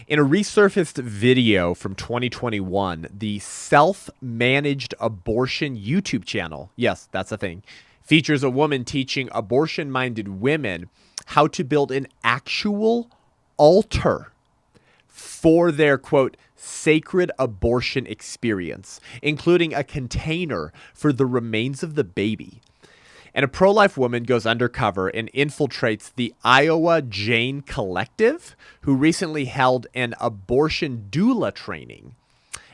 In a resurfaced video from 2021, the self-managed abortion YouTube channel, yes, that's a thing, features a woman teaching abortion-minded women how to build an actual altar for their, quote, sacred abortion experience, including a container for the remains of the baby. And a pro-life woman goes undercover and infiltrates the Iowa Jane Collective, who recently held an abortion doula training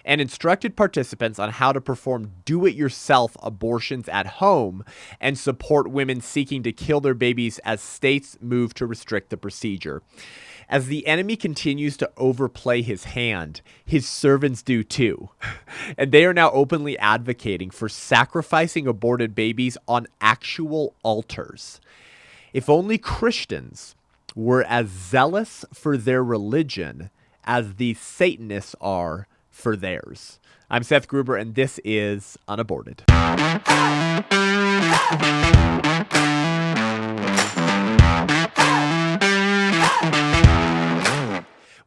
and instructed participants on how to perform do-it-yourself abortions at home and support women seeking to kill their babies as states move to restrict the procedure. As the enemy continues to overplay his hand, his servants do too. And they are now openly advocating for sacrificing aborted babies on actual altars. If only Christians were as zealous for their religion as the Satanists are for theirs. I'm Seth Gruber, and this is UnAborted.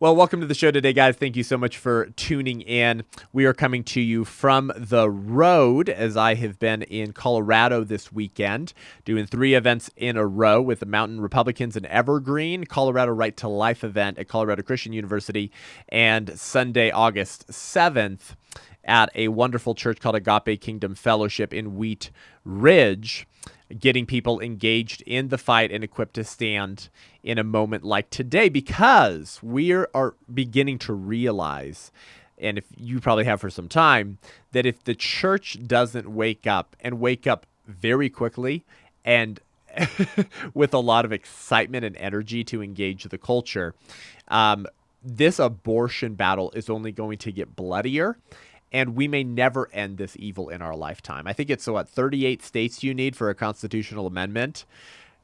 Well, welcome to the show today, guys. Thank you so much for tuning in. We are coming to you from the road, as I have been in Colorado this weekend, doing 3 events in a row with the Mountain Republicans in Evergreen, Colorado Right to Life event at Colorado Christian University, and Sunday, August 7th at a wonderful church called Agape Kingdom Fellowship in Wheat Ridge, getting people engaged in the fight and equipped to stand in a moment like today, because we are beginning to realize, and if you probably have for some time, that if the church doesn't wake up very quickly and with a lot of excitement and energy to engage the culture, this abortion battle is only going to get bloodier. And we may never end this evil in our lifetime. I think it's 38 states you need for a constitutional amendment,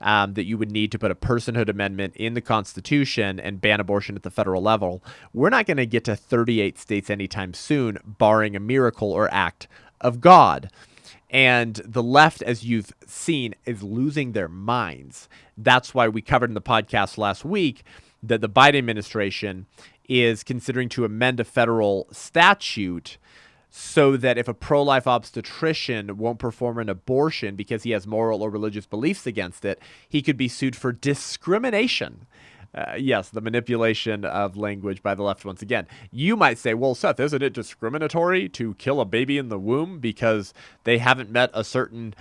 that you would need to put a personhood amendment in the Constitution and ban abortion at the federal level. We're not going to get to 38 states anytime soon, barring a miracle or act of God. And the left, as you've seen, is losing their minds. That's why we covered in the podcast last week that the Biden administration is considering to amend a federal statute so that if a pro-life obstetrician won't perform an abortion because he has moral or religious beliefs against it, he could be sued for discrimination. Yes, the manipulation of language by the left once again. You might say, well, Seth, isn't it discriminatory to kill a baby in the womb because they haven't met a certain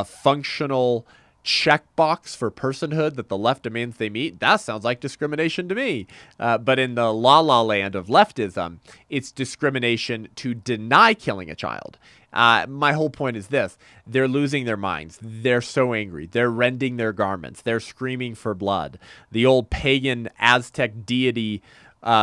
functional checkbox for personhood that the left demands they meet? That sounds like discrimination to me. But in the la-la land of leftism, it's discrimination to deny killing a child. My whole point is this. They're losing their minds. They're so angry. They're rending their garments. They're screaming for blood. The old pagan Aztec deity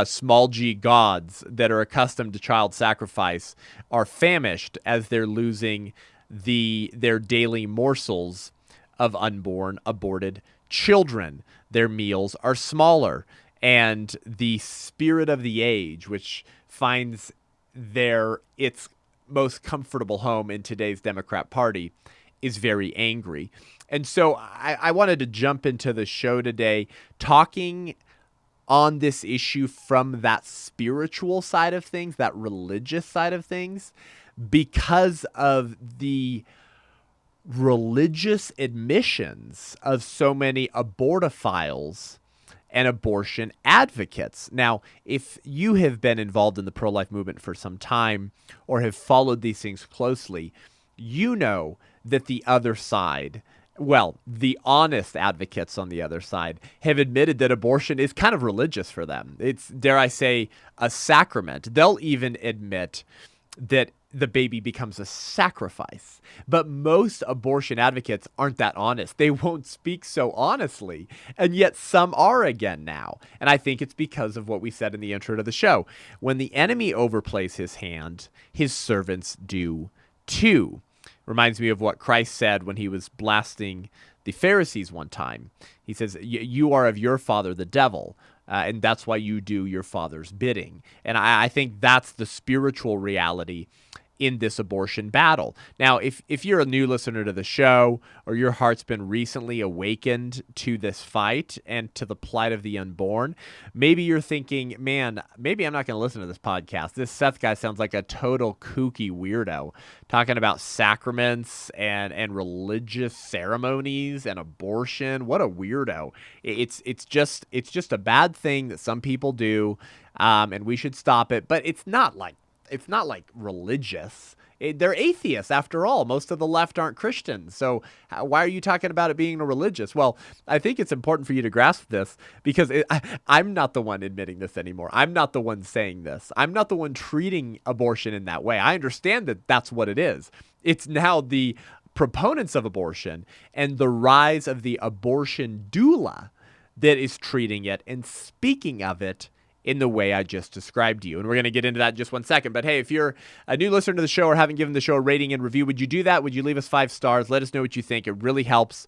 small g gods that are accustomed to child sacrifice are famished as they're losing their daily morsels of unborn, aborted children. Their meals are smaller, and the spirit of the age, which finds its most comfortable home in today's Democrat Party, is very angry. And so I wanted to jump into the show today talking on this issue from that spiritual side of things, that religious side of things, because of the religious admissions of so many abortophiles and abortion advocates. Now, if you have been involved in the pro-life movement for some time or have followed these things closely, you know that the other side, well, the honest advocates on the other side, have admitted that abortion is kind of religious for them. It's, dare I say, a sacrament. They'll even admit that the baby becomes a sacrifice. But most abortion advocates aren't that honest. They won't speak so honestly. And yet some are again now. And I think it's because of what we said in the intro to the show. When the enemy overplays his hand, his servants do too. Reminds me of what Christ said when he was blasting the Pharisees one time. He says, you are of your father, the devil. And that's why you do your father's bidding. And I think that's the spiritual reality in this abortion battle. Now, if you're a new listener to the show, or your heart's been recently awakened to this fight and to the plight of the unborn, maybe you're thinking, man, maybe I'm not going to listen to this podcast. This Seth guy sounds like a total kooky weirdo, talking about sacraments and religious ceremonies and abortion. What a weirdo. It's just a bad thing that some people do, and we should stop it. But it's not like religious. They're atheists after all. Most of the left aren't Christians. So why are you talking about it being religious? Well, I think it's important for you to grasp this because I'm not the one admitting this anymore. I'm not the one saying this. I'm not the one treating abortion in that way. I understand that that's what it is. It's now the proponents of abortion and the rise of the abortion doula that is treating it and speaking of it in the way I just described to you. And we're going to get into that in just 1 second. But hey, if you're a new listener to the show or haven't given the show a rating and review, would you do that? Would you leave us 5 stars? Let us know what you think. It really helps.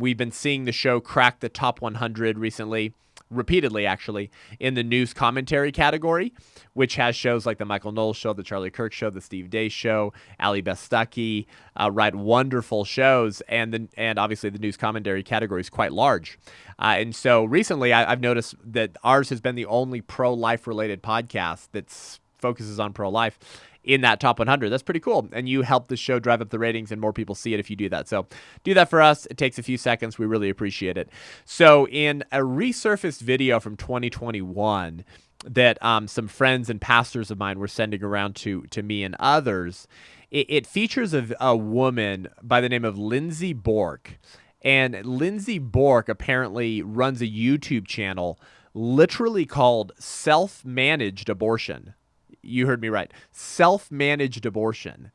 We've been seeing the show crack the top 100 recently, repeatedly actually, in the news commentary category, which has shows like the Michael Knowles Show, the Charlie Kirk Show, the Steve Day Show, Ali Beth Stuckey, write wonderful shows, and obviously the news commentary category is quite large. And so recently I've noticed that ours has been the only pro-life related podcast that focuses on pro-life in that top 100. That's pretty cool. And you help the show drive up the ratings and more people see it if you do that. So do that for us. It takes a few seconds. We really appreciate it. So in a resurfaced video from 2021 that some friends and pastors of mine were sending around to me and others, it features a woman by the name of Lindsay Bork. And Lindsay Bork apparently runs a YouTube channel literally called Self-Managed Abortion. You heard me right. Self-managed abortion.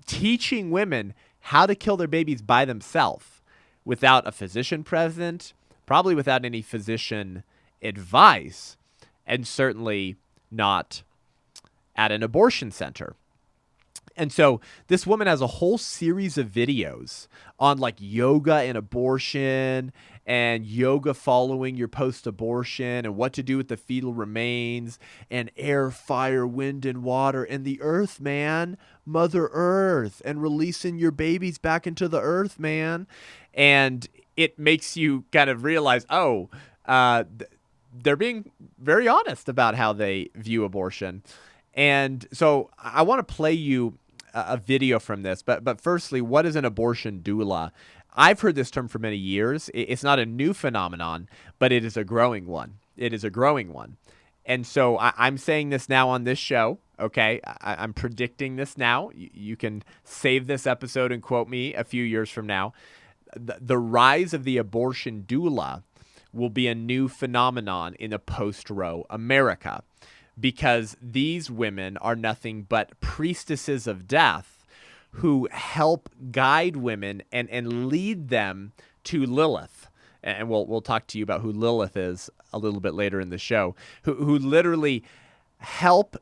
Teaching women how to kill their babies by themselves without a physician present, probably without any physician advice, and certainly not at an abortion center. And so this woman has a whole series of videos on like yoga and abortion and yoga following your post-abortion and what to do with the fetal remains and air, fire, wind, and water and the earth, man, Mother Earth, and releasing your babies back into the earth, man. And it makes you kind of realize, they're being very honest about how they view abortion. And so I want to play you a video from this, but firstly, what is an abortion doula? I've heard this term for many years. It's not a new phenomenon, but it is a growing one. It is a growing one. And so I'm saying this now on this show, okay? I'm predicting this now. You can save this episode and quote me a few years from now. The rise of the abortion doula will be a new phenomenon in a post-Roe America, because these women are nothing but priestesses of death who help guide women and lead them to Lilith. And we'll talk to you about who Lilith is a little bit later in the show, who literally help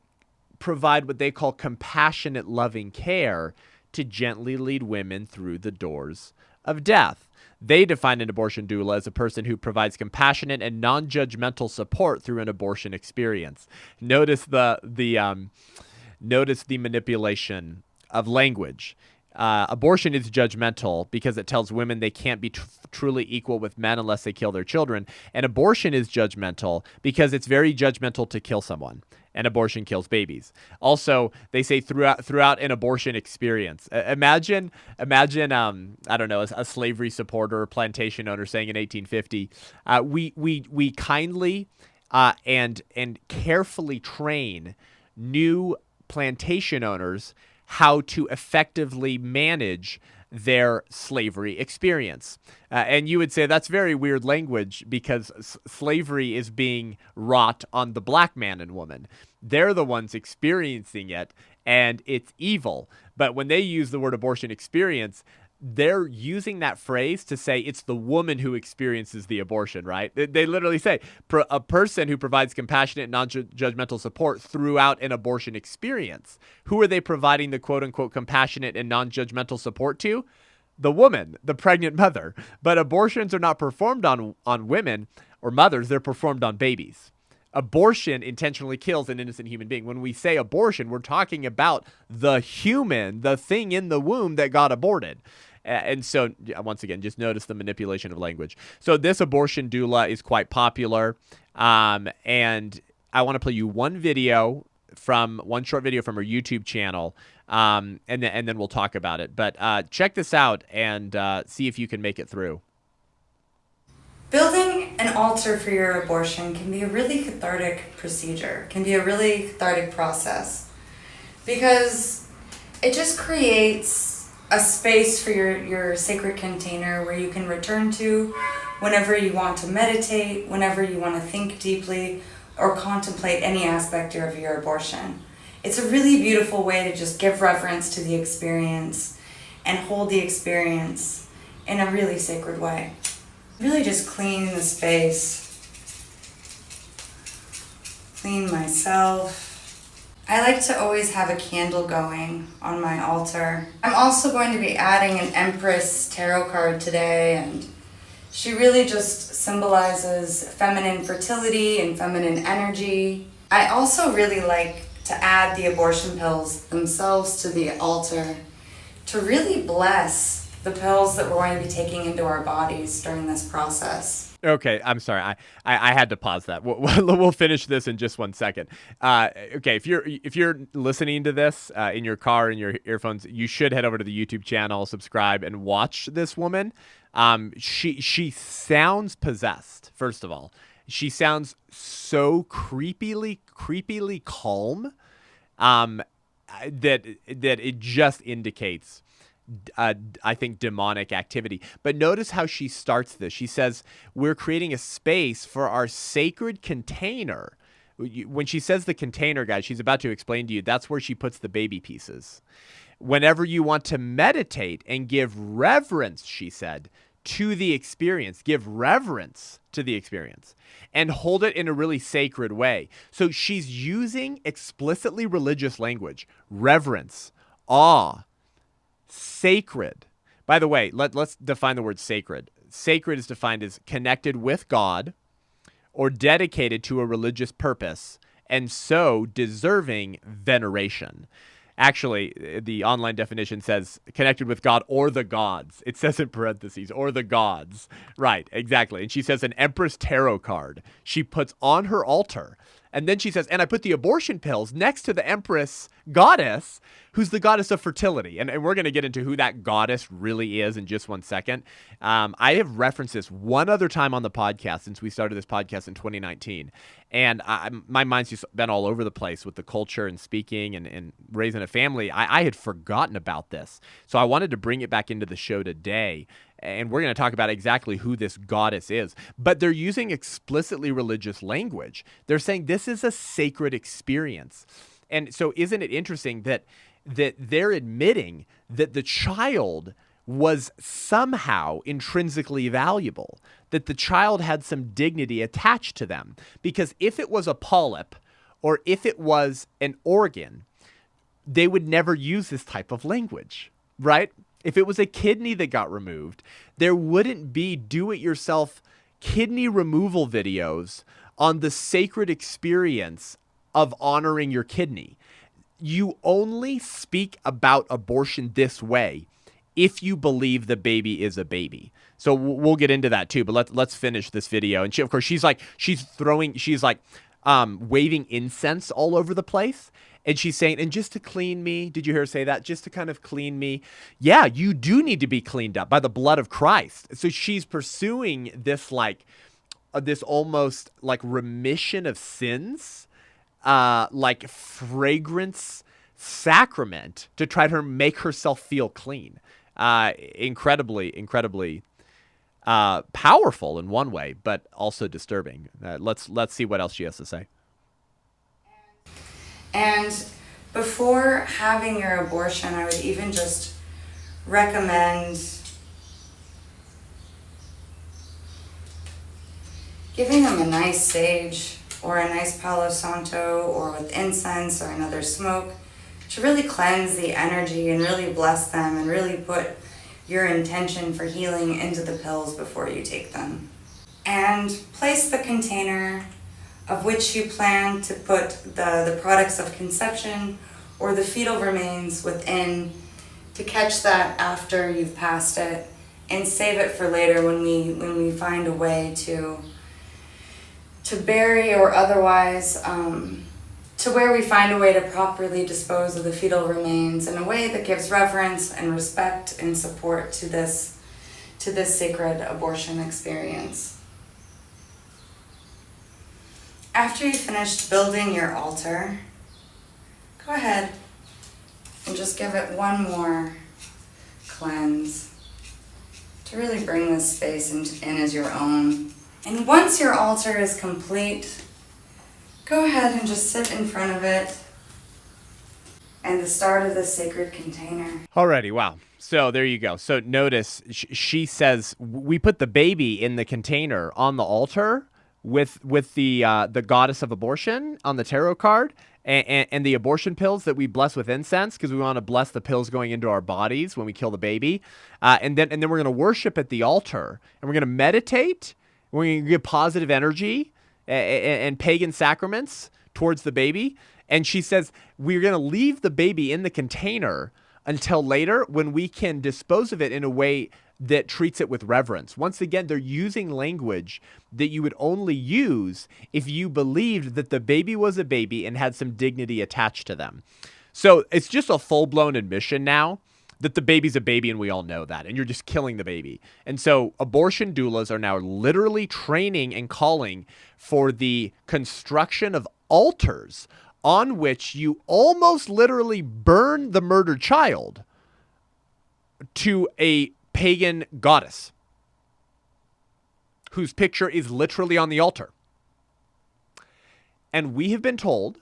provide what they call compassionate, loving care to gently lead women through the doors of death. They define an abortion doula as a person who provides compassionate and non-judgmental support through an abortion experience. Notice the manipulation of language. Abortion is judgmental because it tells women they can't be truly equal with men unless they kill their children. And abortion is judgmental because it's very judgmental to kill someone. And abortion kills babies. Also, they say throughout an abortion experience. Imagine, I don't know, a slavery supporter or plantation owner saying in 1850, we kindly and carefully train new plantation owners how to effectively manage their slavery experience. And you would say that's very weird language because slavery is being wrought on the black man and woman. They're the ones experiencing it, and it's evil. But when they use the word abortion experience, they're using that phrase to say it's the woman who experiences the abortion, right? They literally say a person who provides compassionate, non-judgmental support throughout an abortion experience. Who are they providing the quote-unquote compassionate and non-judgmental support to? The woman, the pregnant mother. But abortions are not performed on women or mothers. They're performed on babies. Abortion intentionally kills an innocent human being. When we say abortion, we're talking about the human, the thing in the womb that got aborted. And so, once again, just notice the manipulation of language. So this abortion doula is quite popular. And I want to play you one short video from her YouTube channel, and then we'll talk about it. But check this out and see if you can make it through. Building an altar for your abortion can be a really cathartic procedure, can be a really cathartic process, because it just creates a space for your sacred container where you can return to whenever you want to meditate, whenever you want to think deeply or contemplate any aspect of your abortion. It's a really beautiful way to just give reverence to the experience and hold the experience in a really sacred way. Really just clean the space, clean myself. I like to always have a candle going on my altar. I'm also going to be adding an Empress tarot card today, and she really just symbolizes feminine fertility and feminine energy. I also really like to add the abortion pills themselves to the altar to really bless the pills that we're going to be taking into our bodies during this process. Okay, I'm sorry. I had to pause that. We'll finish this in just 1 second. Okay, if you're listening to this in your car, in your earphones, you should head over to the YouTube channel, subscribe, and watch this woman. She sounds possessed. First of all, she sounds so creepily calm. That it just indicates, I think, demonic activity. But notice how she starts this. She says, we're creating a space for our sacred container. When she says the container, guys, she's about to explain to you, that's where she puts the baby pieces. Whenever you want to meditate and give reverence, she said, to the experience, give reverence to the experience and hold it in a really sacred way. So she's using explicitly religious language, reverence, awe, sacred. By the way, let's define the word sacred. Sacred is defined as connected with God or dedicated to a religious purpose, and so deserving veneration. Actually, the online definition says connected with God or the gods. It says in parentheses, or the gods. Right, exactly. And she says an Empress tarot card she puts on her altar. And then she says, and I put the abortion pills next to the Empress goddess, who's the goddess of fertility. And we're going to get into who that goddess really is in just 1 second. I have referenced this one other time on the podcast since we started this podcast in 2019. And my mind's just been all over the place with the culture and speaking and raising a family. I had forgotten about this. So I wanted to bring it back into the show today. And we're going to talk about exactly who this goddess is. But they're using explicitly religious language. They're saying this is a sacred experience. And so isn't it interesting that they're admitting that the child was somehow intrinsically valuable, that the child had some dignity attached to them? Because if it was a polyp or if it was an organ, they would never use this type of language, right? If it was a kidney that got removed, there wouldn't be do-it-yourself kidney removal videos on the sacred experience of honoring your kidney. You only speak about abortion this way if you believe the baby is a baby. So we'll get into that too, but let's finish this video. And she, of course, she's waving incense all over the place. And she's saying, and just to clean me, did you hear her say that? Just to kind of clean me. Yeah, you do need to be cleaned up by the blood of Christ. So she's pursuing this this almost like remission of sins, like fragrance sacrament to try to make herself feel clean. Incredibly powerful in one way, but also disturbing. Let's see what else she has to say. And before having your abortion, I would even just recommend giving them a nice sage or a nice Palo Santo or with incense or another smoke to really cleanse the energy and really bless them and really put your intention for healing into the pills before you take them. And place the container of which you plan to put the products of conception or the fetal remains within to catch that after you've passed it and save it for later when we find a way to bury or otherwise to where we find a way to properly dispose of the fetal remains in a way that gives reverence and respect and support to this sacred abortion experience. After you've finished building your altar, go ahead and just give it one more cleanse to really bring this space in as your own. And once your altar is complete, go ahead and just sit in front of it and the start of the sacred container. Alrighty, wow. So there you go. So notice she says we put the baby in the container on the altar with the goddess of abortion on the tarot card and the abortion pills that we bless with incense because we want to bless the pills going into our bodies when we kill the baby. And then we're going to worship at the altar and we're going to meditate. We're going to give positive energy and pagan sacraments towards the baby. And she says we're going to leave the baby in the container until later when we can dispose of it in a way that treats it with reverence. Once again, they're using language that you would only use if you believed that the baby was a baby and had some dignity attached to them. So it's just a full-blown admission now that the baby's a baby and we all know that, and you're just killing the baby. And so abortion doulas are now literally training and calling for the construction of altars on which you almost literally burn the murdered child to a pagan goddess whose picture is literally on the altar. And we have been told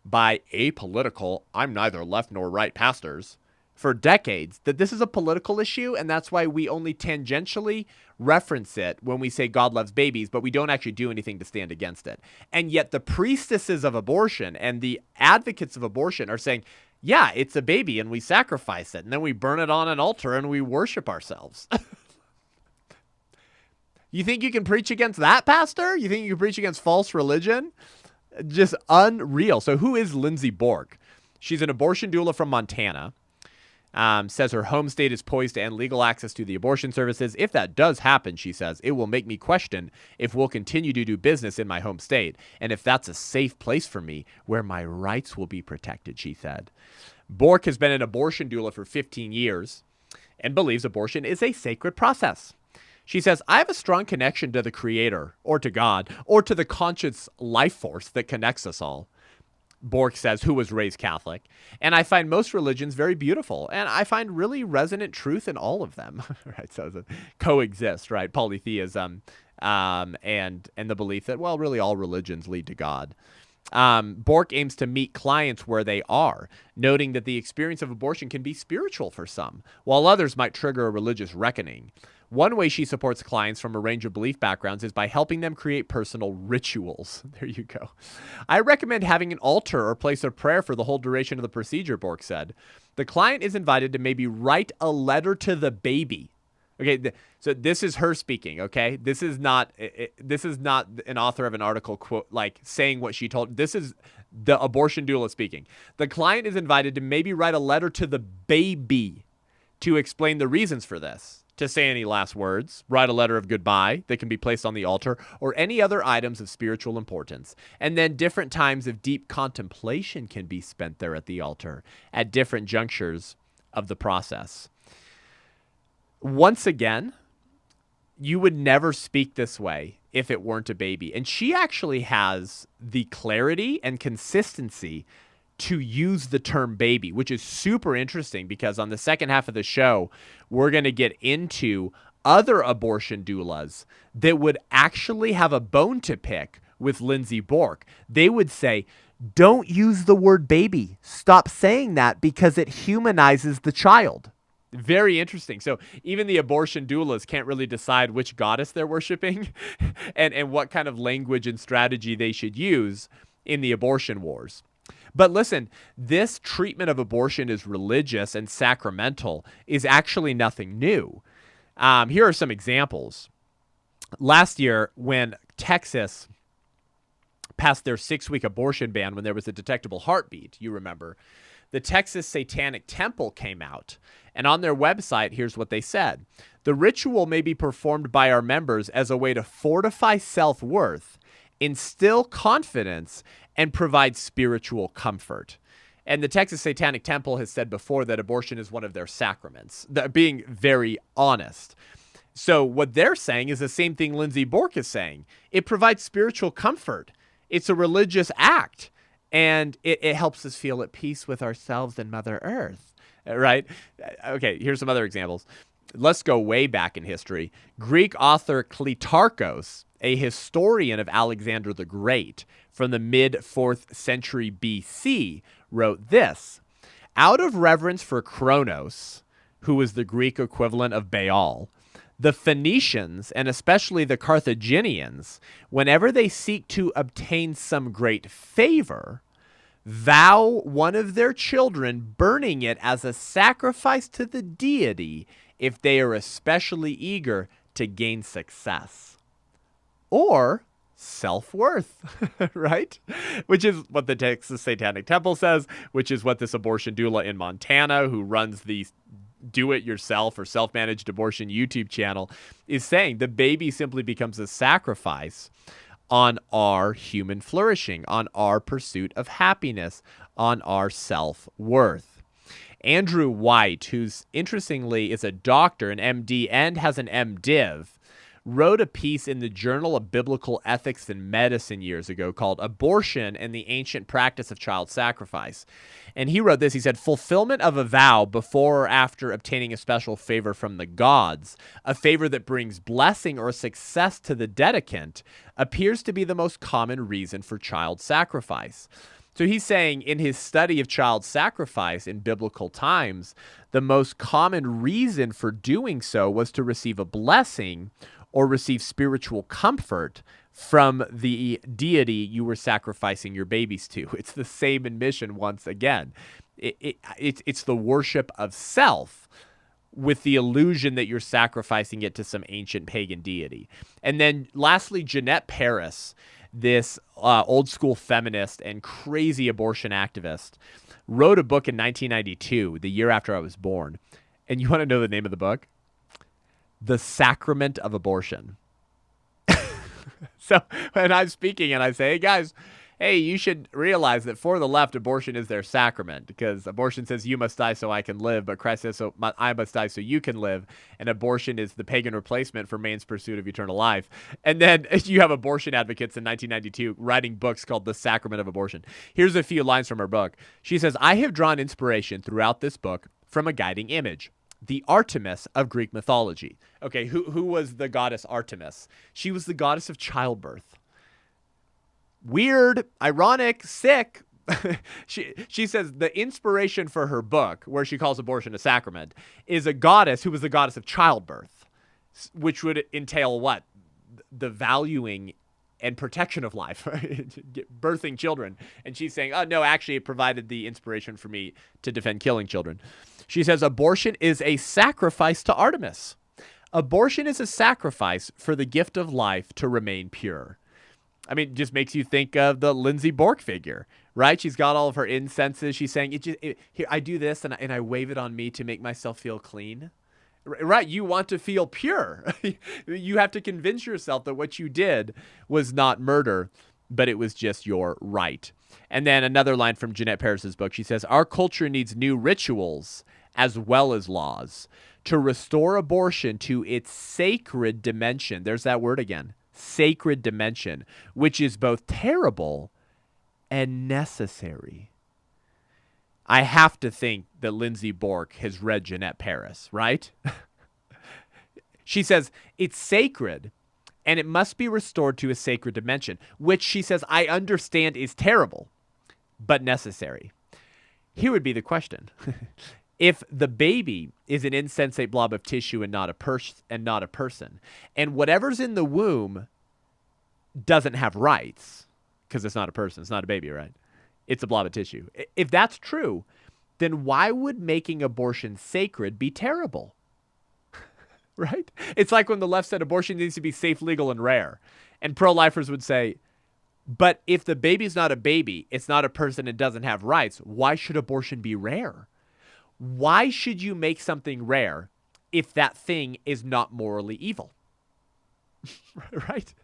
by apolitical, I'm neither left nor right pastors, for decades that this is a political issue, and that's why we only tangentially reference it when we say God loves babies, but we don't actually do anything to stand against it. And yet the priestesses of abortion and the advocates of abortion are saying, yeah, it's a baby and we sacrifice it and then we burn it on an altar and we worship ourselves. You think you can preach against that, Pastor? You think you can preach against false religion? Just unreal. So who is Lindsay Bork? She's an abortion doula from Montana. Says her home state is poised to end legal access to the abortion services. If that does happen, she says, it will make me question if we'll continue to do business in my home state and if that's a safe place for me where my rights will be protected, she said. Bork has been an abortion doula for 15 years and believes abortion is a sacred process. She says, I have a strong connection to the Creator or to God or to the conscious life force that connects us all. Bork says, who was raised Catholic, and I find most religions very beautiful, and I find really resonant truth in all of them, right? So they coexist, right? Polytheism, and the belief that, well, really all religions lead to God. Bork aims to meet clients where they are, noting that the experience of abortion can be spiritual for some, while others might trigger a religious reckoning. One way she supports clients from a range of belief backgrounds is by helping them create personal rituals. There you go. I recommend having an altar or place of prayer for the whole duration of the procedure, Bork said. The client is invited to maybe write a letter to the baby. Okay, so this is her speaking, okay? This is not an author of an article quote like saying what she told. This is the abortion doula speaking. The client is invited to maybe write a letter to the baby to explain the reasons for this. To say any last words, write a letter of goodbye that can be placed on the altar, or any other items of spiritual importance. And then different times of deep contemplation can be spent there at the altar at different junctures of the process. Once again, you would never speak this way if it weren't a baby. And she actually has the clarity and consistency to use the term baby, which is super interesting because on the second half of the show, we're going to get into other abortion doulas that would actually have a bone to pick with Lindsay Bork. They would say, don't use the word baby. Stop saying that because it humanizes the child. Very interesting. So even the abortion doulas can't really decide which goddess they're worshiping and what kind of language and strategy they should use in the abortion wars. But listen, this treatment of abortion as religious and sacramental is actually nothing new. Here are some examples. Last year, when Texas passed their 6-week abortion ban when there was a detectable heartbeat, you remember. The Texas Satanic Temple came out, and on their website, here's what they said. The ritual may be performed by our members as a way to fortify self-worth, instill confidence, and provide spiritual comfort. And the Texas Satanic Temple has said before that abortion is one of their sacraments, being very honest. So what they're saying is the same thing Lindsey Bork is saying. It provides spiritual comfort. It's a religious act. And it helps us feel at peace with ourselves and Mother Earth, right? Okay, here's some other examples. Let's go way back in history. Greek author Cleitarchos, a historian of Alexander the Great from the mid-4th century BC, wrote this. Out of reverence for Kronos, who was the Greek equivalent of Baal, the Phoenicians, and especially the Carthaginians, whenever they seek to obtain some great favor, vow one of their children, burning it as a sacrifice to the deity if they are especially eager to gain success. Or self-worth, right? Which is what the Texas Satanic Temple says, which is what this abortion doula in Montana, who runs the do-it-yourself or self-managed abortion YouTube channel, is saying. The baby simply becomes a sacrifice on our human flourishing, on our pursuit of happiness, on our self-worth. Andrew White, who's interestingly is a doctor, an MD, and has an MDiv, wrote a piece in the Journal of Biblical Ethics and Medicine years ago called Abortion and the Ancient Practice of Child Sacrifice. And he wrote this. He said, fulfillment of a vow before or after obtaining a special favor from the gods, a favor that brings blessing or success to the dedicant, appears to be the most common reason for child sacrifice. So he's saying in his study of child sacrifice in biblical times, the most common reason for doing so was to receive a blessing or receive spiritual comfort from the deity you were sacrificing your babies to. It's the same in mission once again. It's the worship of self with the illusion that you're sacrificing it to some ancient pagan deity. And then lastly, Jeanette Paris, this old school feminist and crazy abortion activist, wrote a book in 1992, the year after I was born. And you want to know the name of the book? The Sacrament of Abortion. So when I'm speaking and I say, hey guys, hey, you should realize that for the left, abortion is their sacrament, because abortion says you must die so I can live, but Christ says I must die so you can live, and abortion is the pagan replacement for man's pursuit of eternal life. And then you have abortion advocates in 1992 writing books called The Sacrament of Abortion. Here's a few lines from her book. She says, I have drawn inspiration throughout this book from a guiding image, the Artemis of Greek mythology. Okay, who was the goddess Artemis? She was the goddess of childbirth. Weird, ironic, sick. She says the inspiration for her book, where she calls abortion a sacrament, is a goddess who was the goddess of childbirth, which would entail what? The valuing and protection of life, birthing children. And she's saying, oh, no, actually, it provided the inspiration for me to defend killing children. She says abortion is a sacrifice to Artemis. Abortion is a sacrifice for the gift of life to remain pure. I mean, it just makes you think of the Lindsey Bork figure, right? She's got all of her incenses. She's saying, here, I do this and I wave it on me to make myself feel clean. Right, you want to feel pure. You have to convince yourself that what you did was not murder, but it was just your right. And then another line from Jeanette Paris's book. She says, our culture needs new rituals as well as laws to restore abortion to its sacred dimension. There's that word again, sacred dimension, which is both terrible and necessary. I have to think that Lindsey Bork has read Jeanette Paris, right? She says it's sacred and it must be restored to a sacred dimension, which she says I understand is terrible, but necessary. Here would be the question. If the baby is an insensate blob of tissue and not a person, and whatever's in the womb doesn't have rights, because it's not a person, it's not a baby, right? It's a blob of tissue. If that's true, then why would making abortion sacred be terrible? Right? It's like when the left said abortion needs to be safe, legal, and rare. And pro-lifers would say, But if the baby's not a baby, it's not a person and doesn't have rights, why should abortion be rare? Why should you make something rare if that thing is not morally evil? Right?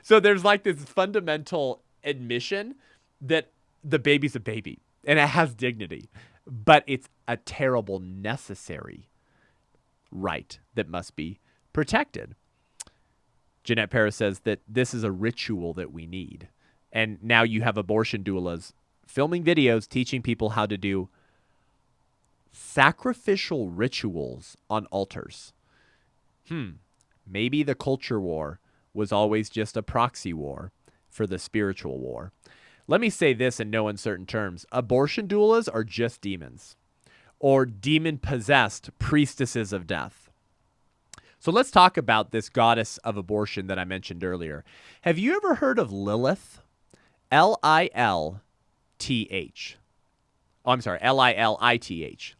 So there's like this fundamental admission that the baby's a baby and it has dignity, but it's a terrible necessary right that must be protected. Jeanette Paris says that this is a ritual that we need. And now you have abortion doulas filming videos teaching people how to do sacrificial rituals on altars. Maybe the culture war was always just a proxy war for the spiritual war. Let me say this in no uncertain terms. Abortion doulas are just demons or demon-possessed priestesses of death. So let's talk about this goddess of abortion that I mentioned earlier. Have you ever heard of Lilith? Lilth. Oh, I'm sorry,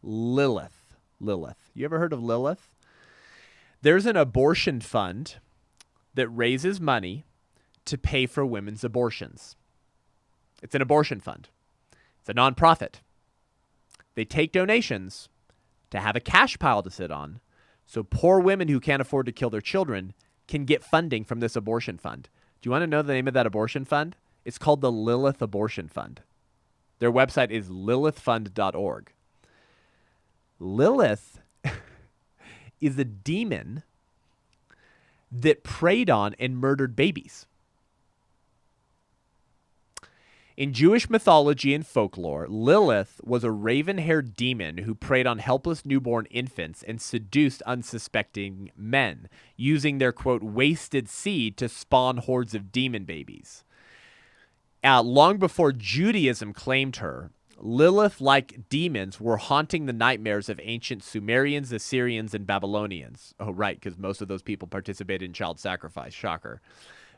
Lilith. Lilith. You ever heard of Lilith? There's an abortion fund that raises money to pay for women's abortions. It's an abortion fund. It's a nonprofit. They take donations to have a cash pile to sit on so poor women who can't afford to kill their children can get funding from this abortion fund. Do you want to know the name of that abortion fund? It's called the Lilith Abortion Fund. Their website is lilithfund.org. Lilith is a demon that preyed on and murdered babies. In Jewish mythology and folklore, Lilith was a raven-haired demon who preyed on helpless newborn infants and seduced unsuspecting men, using their, quote, wasted seed to spawn hordes of demon babies. Long before Judaism claimed her, Lilith-like demons were haunting the nightmares of ancient Sumerians, Assyrians, and Babylonians. Oh, right, because most of those people participated in child sacrifice. Shocker.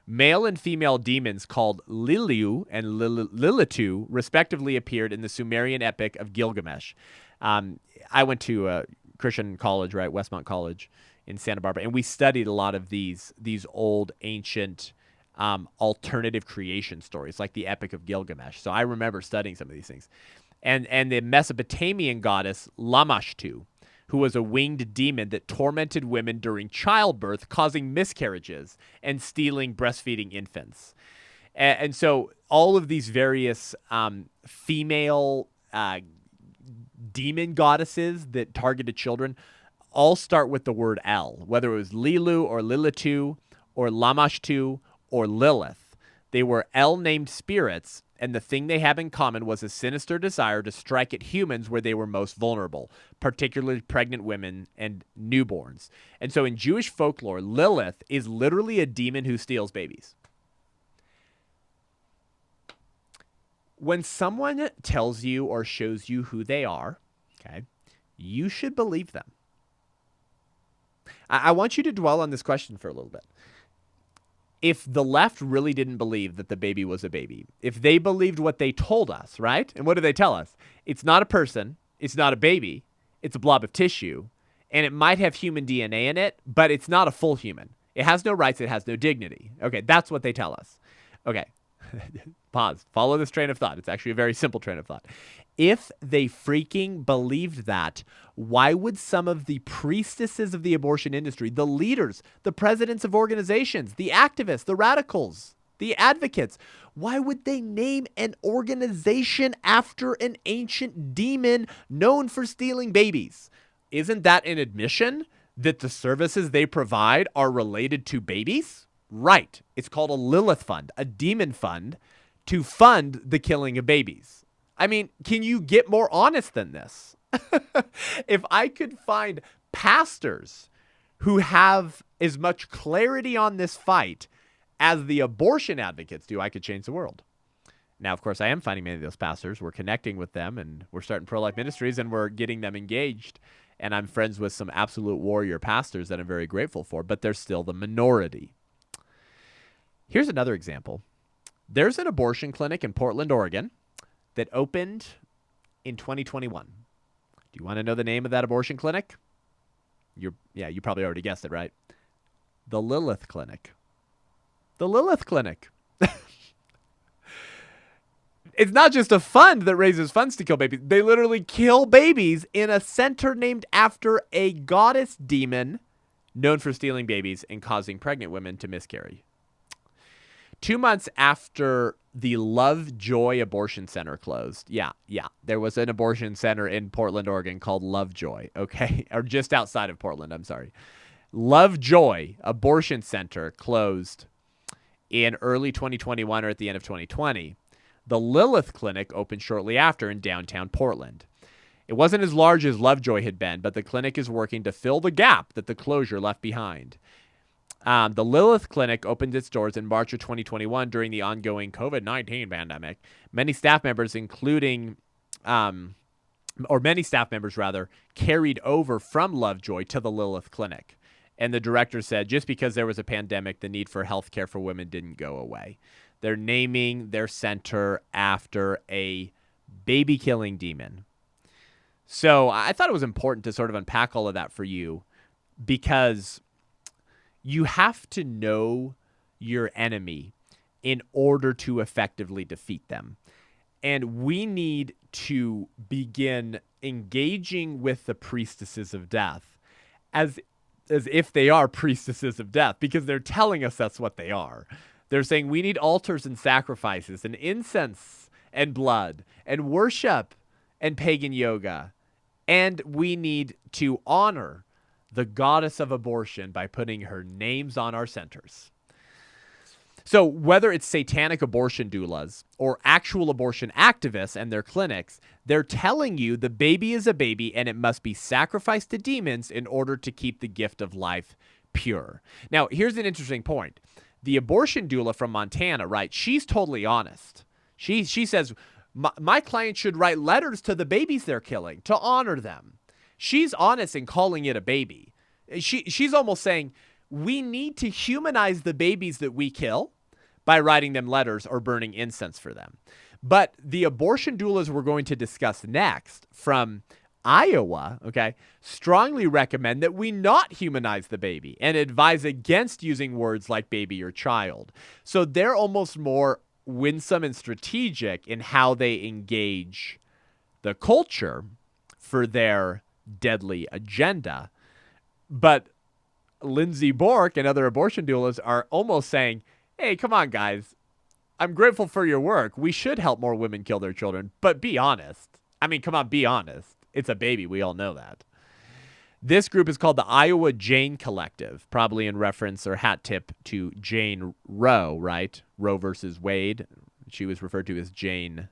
Male and female demons called Liliu and Lilitu respectively appeared in the Sumerian epic of Gilgamesh. I went to a Christian college, right, Westmont College in Santa Barbara, and we studied a lot of these old ancient alternative creation stories, like the Epic of Gilgamesh. So I remember studying some of these things. And the Mesopotamian goddess Lamashtu, who was a winged demon that tormented women during childbirth, causing miscarriages and stealing breastfeeding infants. And so all of these various female demon goddesses that targeted children all start with the word L, whether it was Lilu or Lilitu or Lamashtu or Lilith. They were L-named spirits, and the thing they have in common was a sinister desire to strike at humans where they were most vulnerable, particularly pregnant women and newborns. And so in Jewish folklore, Lilith is literally a demon who steals babies. When someone tells you or shows you who they are, okay, you should believe them. I want you to dwell on this question for a little bit. If the left really didn't believe that the baby was a baby, if they believed what they told us, right? And what do they tell us? It's not a person, it's not a baby, it's a blob of tissue, and it might have human DNA in it, but it's not a full human. It has no rights, it has no dignity. Okay, that's what they tell us. Okay, pause, follow this train of thought. It's actually a very simple train of thought. If they freaking believed that, why would some of the priestesses of the abortion industry, the leaders, the presidents of organizations, the activists, the radicals, the advocates, why would they name an organization after an ancient demon known for stealing babies? Isn't that an admission that the services they provide are related to babies? Right. It's called a Lilith fund, a demon fund to fund the killing of babies. I mean, can you get more honest than this? If I could find pastors who have as much clarity on this fight as the abortion advocates do, I could change the world. Now, of course, I am finding many of those pastors. We're connecting with them, and we're starting pro-life ministries, and we're getting them engaged. And I'm friends with some absolute warrior pastors that I'm very grateful for, but they're still the minority. Here's another example. There's an abortion clinic in Portland, Oregon, that opened in 2021. Do you want to know the name of that abortion clinic? You probably already guessed it, right? The Lilith Clinic. The Lilith Clinic. It's not just a fund that raises funds to kill babies. They literally kill babies in a center named after a goddess demon known for stealing babies and causing pregnant women to miscarry. 2 months after the Lovejoy Abortion Center closed. Yeah. There was an abortion center in Portland, Oregon called Lovejoy, okay? Or just outside of Portland, I'm sorry. Lovejoy Abortion Center closed in early 2021 or at the end of 2020. The Lilith Clinic opened shortly after in downtown Portland. It wasn't as large as Lovejoy had been, but the clinic is working to fill the gap that the closure left behind. The Lilith Clinic opened its doors in March of 2021 during the ongoing COVID-19 pandemic. Many staff members, carried over from Lovejoy to the Lilith Clinic. And the director said, just because there was a pandemic, the need for health care for women didn't go away. They're naming their center after a baby-killing demon. So I thought it was important to sort of unpack all of that for you, because you have to know your enemy in order to effectively defeat them. And we need to begin engaging with the priestesses of death as if they are priestesses of death, because they're telling us that's what they are. They're saying we need altars and sacrifices and incense and blood and worship and pagan yoga. And we need to honor the goddess of abortion by putting her names on our centers. So whether it's satanic abortion doulas or actual abortion activists and their clinics, they're telling you the baby is a baby and it must be sacrificed to demons in order to keep the gift of life pure. Now, here's an interesting point. The abortion doula from Montana, right? She's totally honest. She says, my client should write letters to the babies they're killing to honor them. She's honest in calling it a baby. She's almost saying we need to humanize the babies that we kill by writing them letters or burning incense for them. But the abortion doulas we're going to discuss next from Iowa, okay, strongly recommend that we not humanize the baby and advise against using words like baby or child. So they're almost more winsome and strategic in how they engage the culture for their deadly agenda. But Lindsay Bork and other abortion doulas are almost saying, hey, come on, guys. I'm grateful for your work. We should help more women kill their children, but be honest. I mean, come on, be honest. It's a baby. We all know that. This group is called the Iowa Jane Collective, probably in reference or hat tip to Jane Roe, right? Roe versus Wade. She was referred to as Jane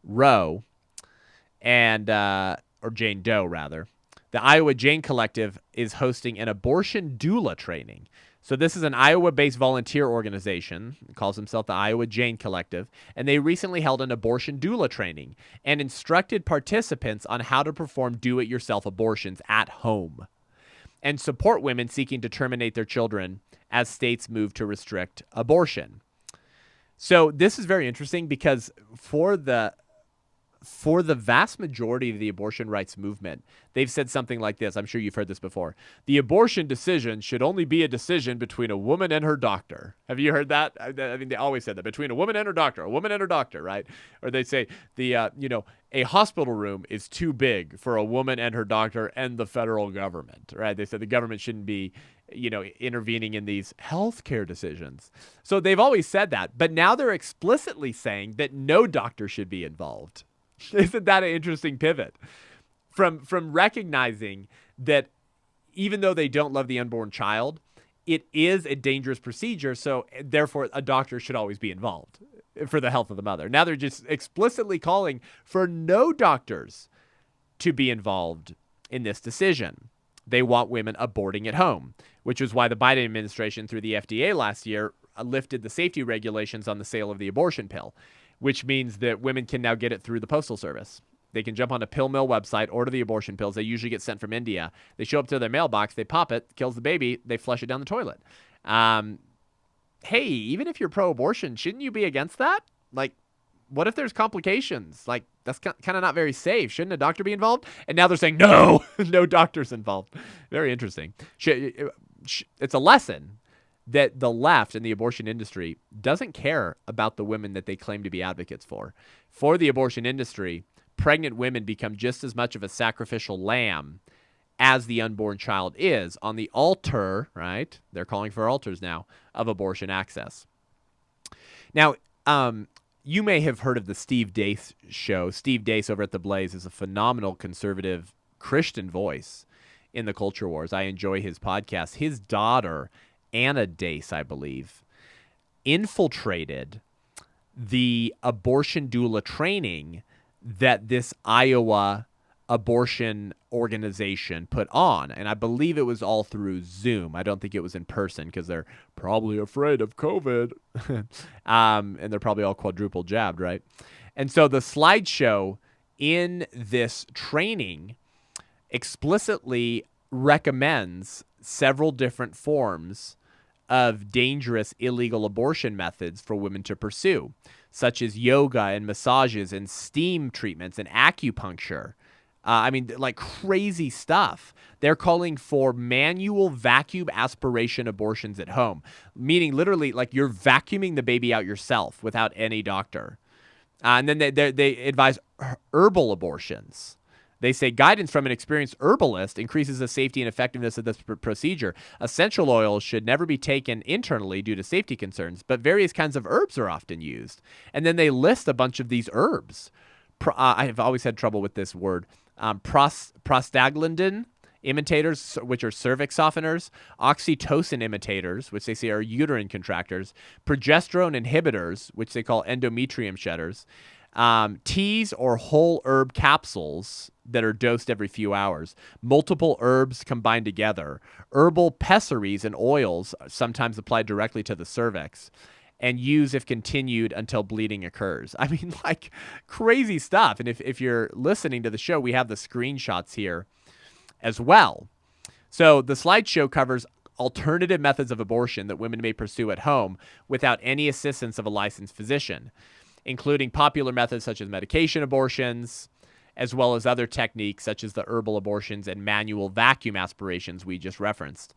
Roe, and or Jane Doe, rather. The Iowa Jane Collective is hosting an abortion doula training. So this is an Iowa-based volunteer organization. It calls themselves the Iowa Jane Collective, and they recently held an abortion doula training and instructed participants on how to perform do-it-yourself abortions at home and support women seeking to terminate their children as states move to restrict abortion. So this is very interesting because for the vast majority of the abortion rights movement, they've said something like this. I'm sure you've heard this before. The abortion decision should only be a decision between a woman and her doctor. Have you heard that? I mean, they always said that. Between a woman and her doctor, right? Or they say a hospital room is too big for a woman and her doctor and the federal government, right? They said the government shouldn't be, intervening in these healthcare decisions. So they've always said that. But now they're explicitly saying that no doctor should be involved. Isn't that an interesting pivot from recognizing that even though they don't love the unborn child, it is a dangerous procedure. So therefore a doctor should always be involved for the health of the mother. Now they're just explicitly calling for no doctors to be involved in this decision. They want women aborting at home, which was why the Biden administration through the FDA last year lifted the safety regulations on the sale of the abortion pill, which means that women can now get it through the Postal Service. They can jump on a pill mill website, order the abortion pills. They usually get sent from India. They show up to their mailbox, they pop it, kills the baby, they flush it down the toilet. Hey, even if you're pro-abortion, shouldn't you be against that? Like, what if there's complications? Like, that's kind of not very safe. Shouldn't a doctor be involved? And now they're saying, no, no doctors involved. Very interesting. It's a lesson that the left and the abortion industry doesn't care about the women that they claim to be advocates for. For the abortion industry, pregnant women become just as much of a sacrificial lamb as the unborn child is on the altar, right? They're calling for altars now of abortion access. Now, you may have heard of the Steve Deace show. Steve Deace over at The Blaze is a phenomenal conservative Christian voice in the culture wars. I enjoy his podcast. His daughter, Anna Deace, I believe, infiltrated the abortion doula training that this Iowa abortion organization put on. And I believe it was all through Zoom. I don't think it was in person because they're probably afraid of COVID. And they're probably all quadruple jabbed, right? And so the slideshow in this training explicitly recommends several different forms of dangerous illegal abortion methods for women to pursue, such as yoga and massages and steam treatments and acupuncture. Like crazy stuff. They're calling for manual vacuum aspiration abortions at home, meaning literally like you're vacuuming the baby out yourself without any doctor. And then they advise herbal abortions. They say guidance from an experienced herbalist increases the safety and effectiveness of this procedure. Essential oils should never be taken internally due to safety concerns, but various kinds of herbs are often used. And then they list a bunch of these herbs. I've always had trouble with this word. Prostaglandin imitators, which are cervix softeners, oxytocin imitators, which they say are uterine contractors, progesterone inhibitors, which they call endometrium shedders, teas or whole herb capsules that are dosed every few hours, multiple herbs combined together, herbal pessaries and oils sometimes applied directly to the cervix, and use if continued until bleeding occurs. I mean, like crazy stuff. And if you're listening to the show, we have the screenshots here as well. So the slideshow covers alternative methods of abortion that women may pursue at home without any assistance of a licensed physician, including popular methods such as medication abortions, as well as other techniques such as the herbal abortions and manual vacuum aspirations we just referenced.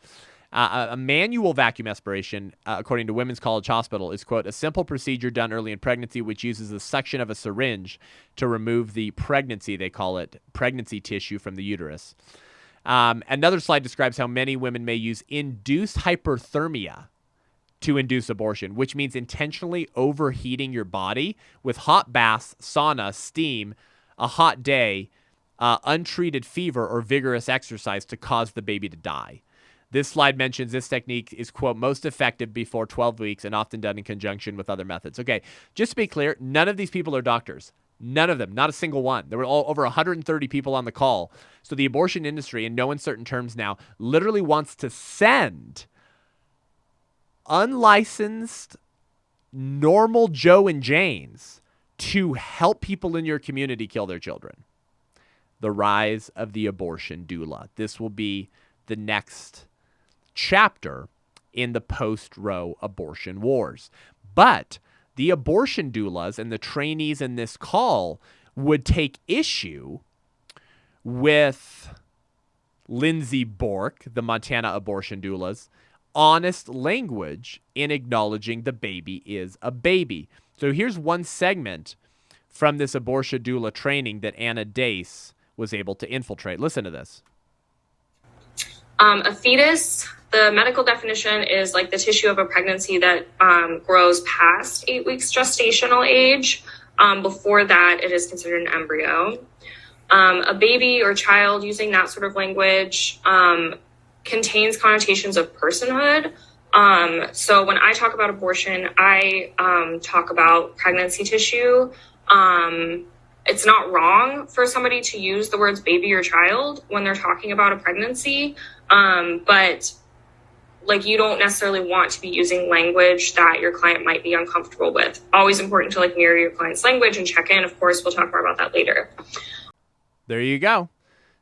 A manual vacuum aspiration, according to Women's College Hospital, is, quote, a simple procedure done early in pregnancy which uses the suction of a syringe to remove the pregnancy, they call it, pregnancy tissue from the uterus. Another slide describes how many women may use induced hyperthermia to induce abortion, which means intentionally overheating your body with hot baths, sauna, steam, a hot day, untreated fever, or vigorous exercise to cause the baby to die. This slide mentions this technique is, quote, most effective before 12 weeks and often done in conjunction with other methods. Okay, just to be clear, none of these people are doctors. None of them, not a single one. There were over 130 people on the call. So the abortion industry, in no uncertain terms now, literally wants to send unlicensed, normal Joe and Janes to help people in your community kill their children. The rise of the abortion doula. This will be the next chapter in the post-Roe abortion wars. But the abortion doulas and the trainees in this call would take issue with Lindsay Bork, the Montana abortion doula's honest language in acknowledging the baby is a baby. So here's one segment from this abortion doula training that Anna Deace was able to infiltrate. Listen to this. A fetus, the medical definition is like the tissue of a pregnancy that grows past 8 weeks gestational age. Before that, it is considered an embryo. A baby or child, using that sort of language, contains connotations of personhood. So when I talk about abortion, I talk about pregnancy tissue. It's not wrong for somebody to use the words baby or child when they're talking about a pregnancy. But like, you don't necessarily want to be using language that your client might be uncomfortable with. Always important to like mirror your client's language and check in. Of course, we'll talk more about that later. There you go.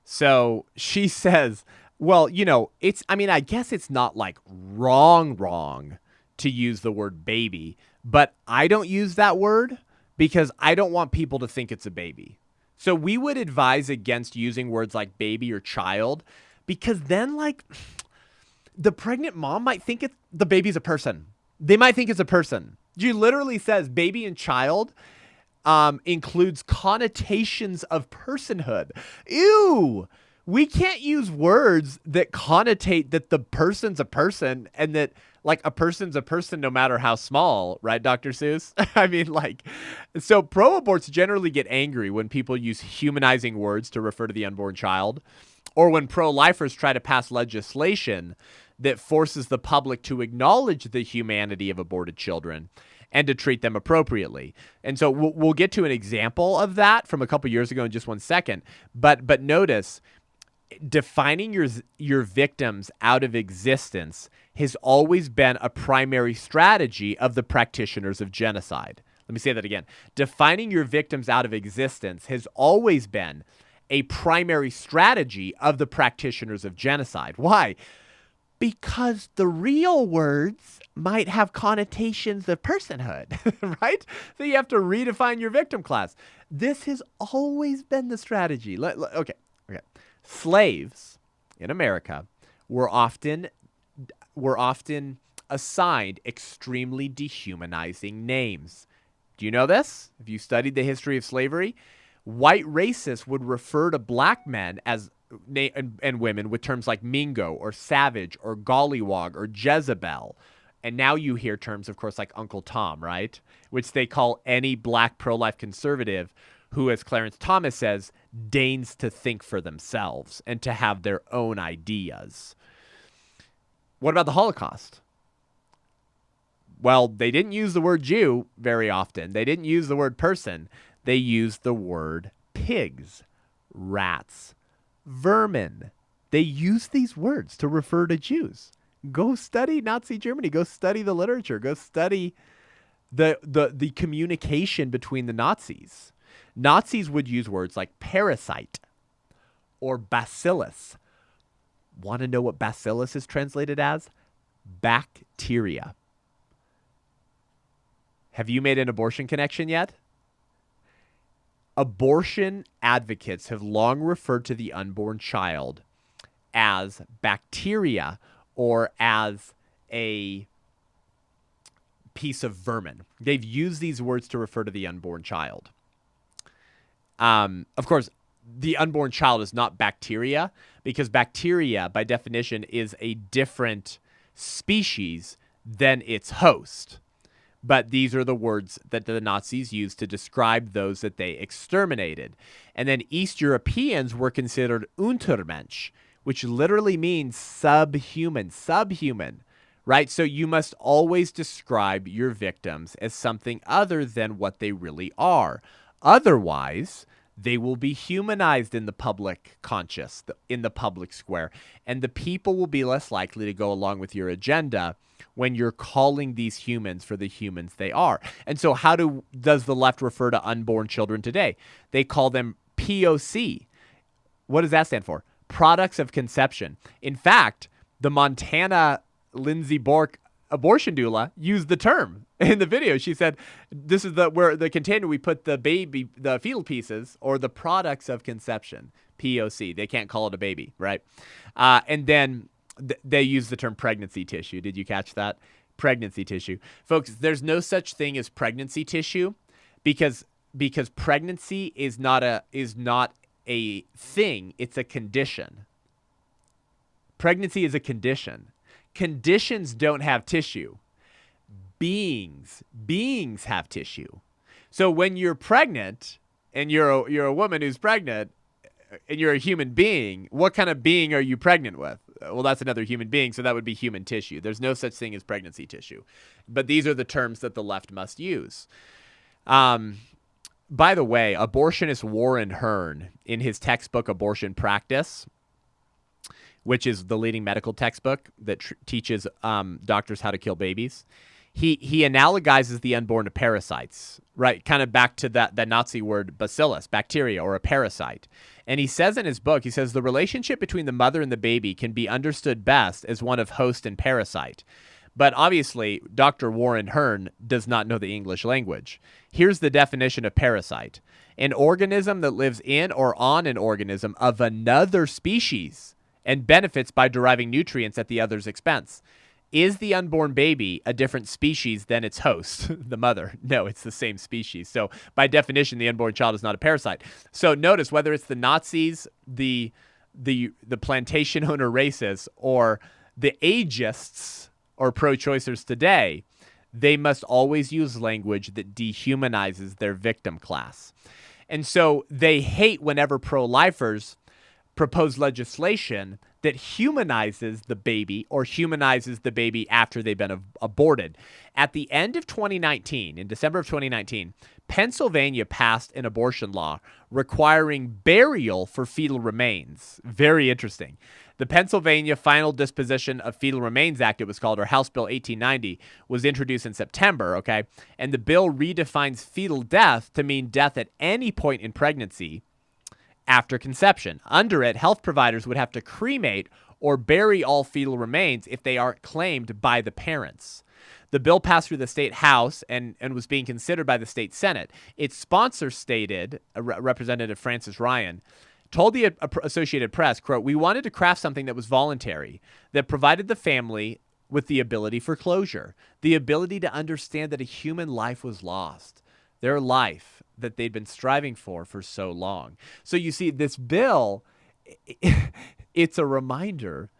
So she says, well, you know, I guess it's not like wrong to use the word baby, but I don't use that word because I don't want people to think it's a baby. So we would advise against using words like baby or child, because then, like, the pregnant mom might think the baby's a person. They might think it's a person. She literally says baby and child includes connotations of personhood. Ew! We can't use words that connotate that the person's a person and that like a person's a person no matter how small, right, Dr. Seuss? I mean, like, so pro-aborts generally get angry when people use humanizing words to refer to the unborn child, or when pro-lifers try to pass legislation that forces the public to acknowledge the humanity of aborted children and to treat them appropriately. And so we'll get to an example of that from a couple years ago in just 1 second. But notice, defining your victims out of existence has always been a primary strategy of the practitioners of genocide. Let me say that again. Defining your victims out of existence has always been a primary strategy of the practitioners of genocide. Why? Because the real words might have connotations of personhood, right? So you have to redefine your victim class. This has always been the strategy. Okay. Slaves in America were often assigned extremely dehumanizing names. Do you know this? Have you studied the history of slavery? White racists would refer to black men as and women with terms like Mingo or Savage or Gollywog or Jezebel. And now you hear terms, of course, like Uncle Tom, right? Which they call any black pro-life conservative who, as Clarence Thomas says, deigns to think for themselves and to have their own ideas. What about the Holocaust? Well, they didn't use the word Jew very often. They didn't use the word person. They used the word pigs, rats, vermin. They used these words to refer to Jews. Go study Nazi Germany. Go study the literature. Go study the communication between the Nazis. Nazis would use words like parasite or bacillus. Want to know what bacillus is translated as? Bacteria. Have you made an abortion connection yet? Abortion advocates have long referred to the unborn child as bacteria or as a piece of vermin. They've used these words to refer to the unborn child. Of course, the unborn child is not bacteria because bacteria, by definition, is a different species than its host. But these are the words that the Nazis used to describe those that they exterminated. And then East Europeans were considered Untermensch, which literally means subhuman, right? So you must always describe your victims as something other than what they really are. Otherwise, they will be humanized in the public conscious, in the public square, and the people will be less likely to go along with your agenda when you're calling these humans for the humans they are. And so how does the left refer to unborn children today? They call them POC. What does that stand for? Products of conception. In fact, the Montana Lindsay Bork abortion doula used the term in the video. She said, this is where the container we put the baby, the fetal pieces, or the products of conception, POC. They can't call it a baby, right? And then they use the term pregnancy tissue. Did you catch that? Pregnancy tissue. Folks, there's no such thing as pregnancy tissue because pregnancy is not a thing, it's a condition. Pregnancy is a condition. Conditions don't have tissue. Beings have tissue. So when you're pregnant and you're a woman who's pregnant and you're a human being, what kind of being are you pregnant with? Well, that's another human being, so that would be human tissue. There's no such thing as pregnancy tissue. But these are the terms that the left must use. By the way, abortionist Warren Hearn, in his textbook Abortion Practice, which is the leading medical textbook that teaches doctors how to kill babies, he analogizes the unborn to parasites, right? Kind of back to that Nazi word bacillus, bacteria, or a parasite. And he says in his book, he says, the relationship between the mother and the baby can be understood best as one of host and parasite. But obviously, Dr. Warren Hearn does not know the English language. Here's the definition of parasite. An organism that lives in or on an organism of another species and benefits by deriving nutrients at the other's expense. Is the unborn baby a different species than its host, the mother? No, it's the same species. So by definition, the unborn child is not a parasite. So notice whether it's the Nazis, the plantation owner racists, or the ageists or pro-choicers today, they must always use language that dehumanizes their victim class. And so they hate whenever pro-lifers propose legislation that humanizes the baby or humanizes the baby after they've been aborted. At the end of 2019, in December of 2019, Pennsylvania passed an abortion law requiring burial for fetal remains. Very interesting. The Pennsylvania Final Disposition of Fetal Remains Act, it was called, or House Bill 1890, was introduced in September, okay? And the bill redefines fetal death to mean death at any point in pregnancy after conception. Under it, health providers would have to cremate or bury all fetal remains if they aren't claimed by the parents. The bill passed through the state house and was being considered by the state senate. Its sponsor stated, Representative Francis Ryan, told the Associated Press, quote, "We wanted to craft something that was voluntary, that provided the family with the ability for closure, the ability to understand that a human life was lost, their life that they'd been striving for so long." So you see, this bill, it's a reminder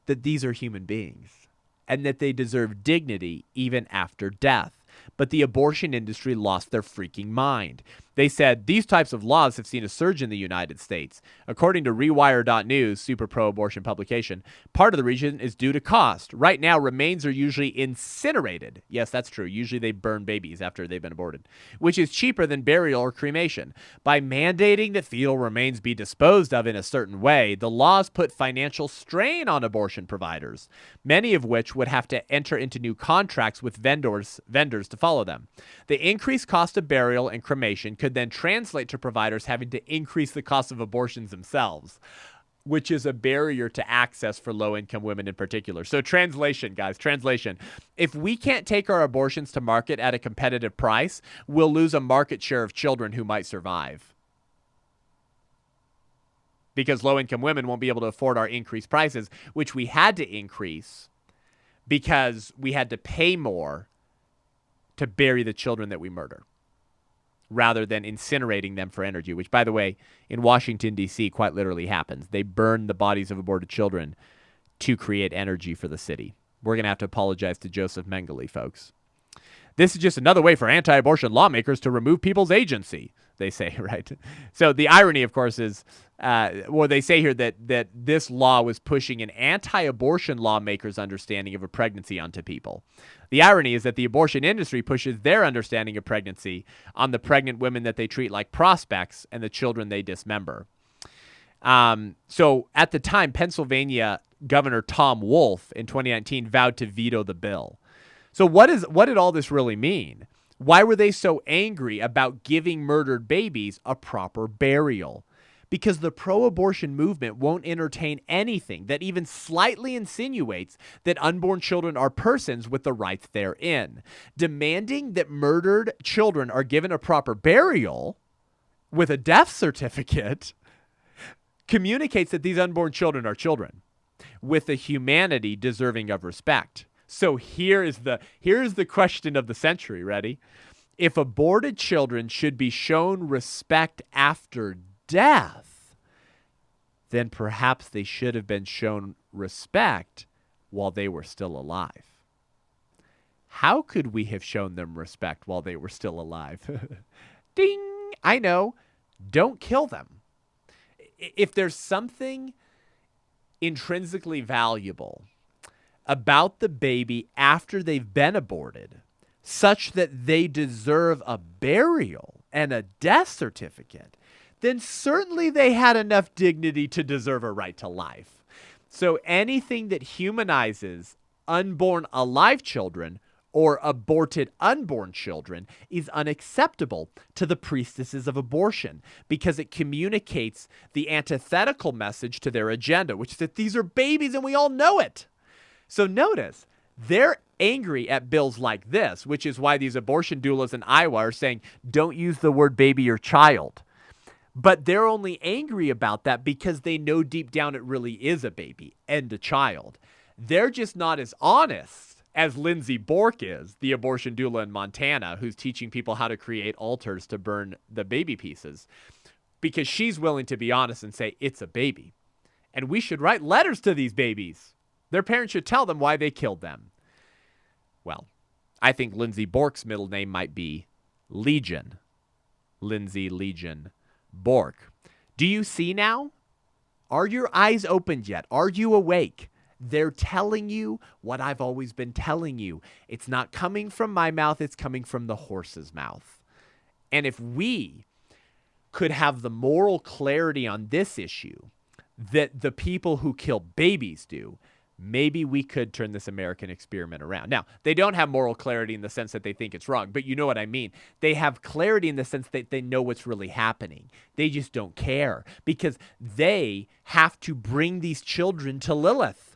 that these are human beings and that they deserve dignity even after death. But the abortion industry lost their freaking mind. They said these types of laws have seen a surge in the United States. According to Rewire.news, super pro-abortion publication, part of the reason is due to cost. Right now, remains are usually incinerated. Yes, that's true. Usually they burn babies after they've been aborted, which is cheaper than burial or cremation. By mandating that fetal remains be disposed of in a certain way, the laws put financial strain on abortion providers, many of which would have to enter into new contracts with vendors to follow them. The increased cost of burial and cremation could then translate to providers having to increase the cost of abortions themselves, which is a barrier to access for low-income women in particular. So translation, guys, translation. If we can't take our abortions to market at a competitive price, we'll lose a market share of children who might survive, because low-income women won't be able to afford our increased prices, which we had to increase because we had to pay more to bury the children that we murder, rather than incinerating them for energy, which, by the way, in Washington, D.C., quite literally happens. They burn the bodies of aborted children to create energy for the city. We're going to have to apologize to Joseph Mengele, folks. This is just another way for anti-abortion lawmakers to remove people's agency, they say, right? So the irony, of course, is, they say here that this law was pushing an anti-abortion lawmaker's understanding of a pregnancy onto people. The irony is that the abortion industry pushes their understanding of pregnancy on the pregnant women that they treat like prospects and the children they dismember. So at the time, Pennsylvania Governor Tom Wolf in 2019 vowed to veto the bill. So what did all this really mean? Why were they so angry about giving murdered babies a proper burial? Because the pro-abortion movement won't entertain anything that even slightly insinuates that unborn children are persons with the rights therein. Demanding that murdered children are given a proper burial with a death certificate communicates that these unborn children are children with a humanity deserving of respect. So here's the question of the century. Ready? If aborted children should be shown respect after death, then perhaps they should have been shown respect while they were still alive. How could we have shown them respect while they were still alive? Ding! I know. Don't kill them. If there's something intrinsically valuable about the baby after they've been aborted, such that they deserve a burial and a death certificate, then certainly they had enough dignity to deserve a right to life. So anything that humanizes unborn alive children or aborted unborn children is unacceptable to the priestesses of abortion, because it communicates the antithetical message to their agenda, which is that these are babies and we all know it. So notice, they're angry at bills like this, which is why these abortion doulas in Iowa are saying, don't use the word baby or child. But they're only angry about that because they know deep down it really is a baby and a child. They're just not as honest as Lindsay Bork is, the abortion doula in Montana, who's teaching people how to create altars to burn the baby pieces, because she's willing to be honest and say it's a baby. And we should write letters to these babies. Their parents should tell them why they killed them. Well, I think Lindsay Bork's middle name might be Legion. Lindsay Legion Bork. Do you see now? Are your eyes opened yet? Are you awake? They're telling you what I've always been telling you. It's not coming from my mouth. It's coming from the horse's mouth. And if we could have the moral clarity on this issue that the people who kill babies do, maybe we could turn this American experiment around. Now, they don't have moral clarity in the sense that they think it's wrong, but you know what I mean. They have clarity in the sense that they know what's really happening. They just don't care because they have to bring these children to Lilith.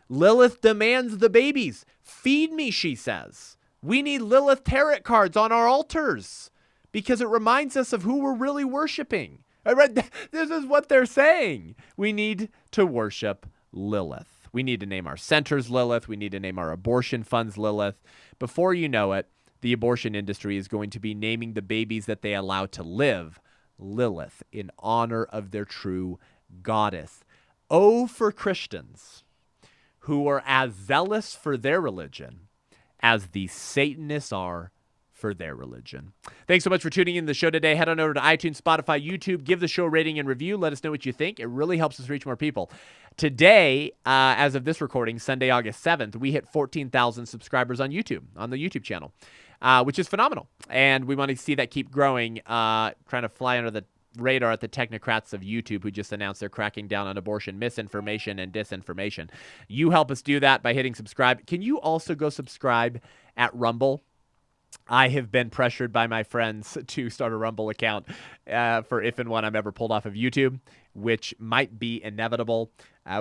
Lilith demands the babies. Feed me, she says. We need Lilith tarot cards on our altars because it reminds us of who we're really worshiping. This is what they're saying. We need to worship Lilith. We need to name our centers Lilith. We need to name our abortion funds Lilith. Before you know it, the abortion industry is going to be naming the babies that they allow to live Lilith in honor of their true goddess. Oh, for Christians who are as zealous for their religion as the Satanists are for their religion. Thanks so much for tuning in to the show today. Head on over to iTunes, Spotify, YouTube. Give the show a rating and review. Let us know what you think. It really helps us reach more people. Today, as of this recording, Sunday, August 7th, we hit 14,000 subscribers on YouTube, on the YouTube channel, which is phenomenal. And we want to see that keep growing, trying to fly under the radar at the technocrats of YouTube who just announced they're cracking down on abortion misinformation and disinformation. You help us do that by hitting subscribe. Can you also go subscribe at Rumble? I have been pressured by my friends to start a Rumble account for if and when I'm ever pulled off of YouTube, which might be inevitable.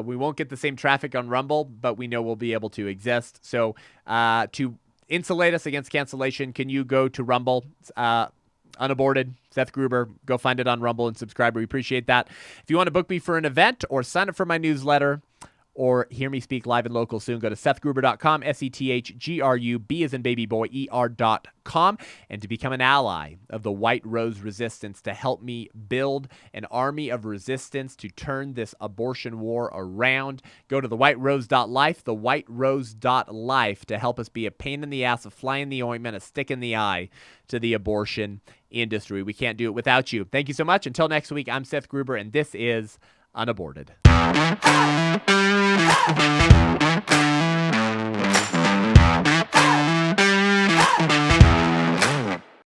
We won't get the same traffic on Rumble, but we know we'll be able to exist. So to insulate us against cancellation, can you go to Rumble? UnAborted, Seth Gruber. Go find it on Rumble and subscribe. We appreciate that. If you want to book me for an event or sign up for my newsletter or hear me speak live and local soon, go to sethgruber.com, SETHGRUB as in baby boy, ER.com. And to become an ally of the White Rose Resistance to help me build an army of resistance to turn this abortion war around, go to thewhiterose.life, thewhiterose.life to help us be a pain in the ass, a fly in the ointment, a stick in the eye to the abortion industry. We can't do it without you. Thank you so much. Until next week, I'm Seth Gruber, and this is UnAborted.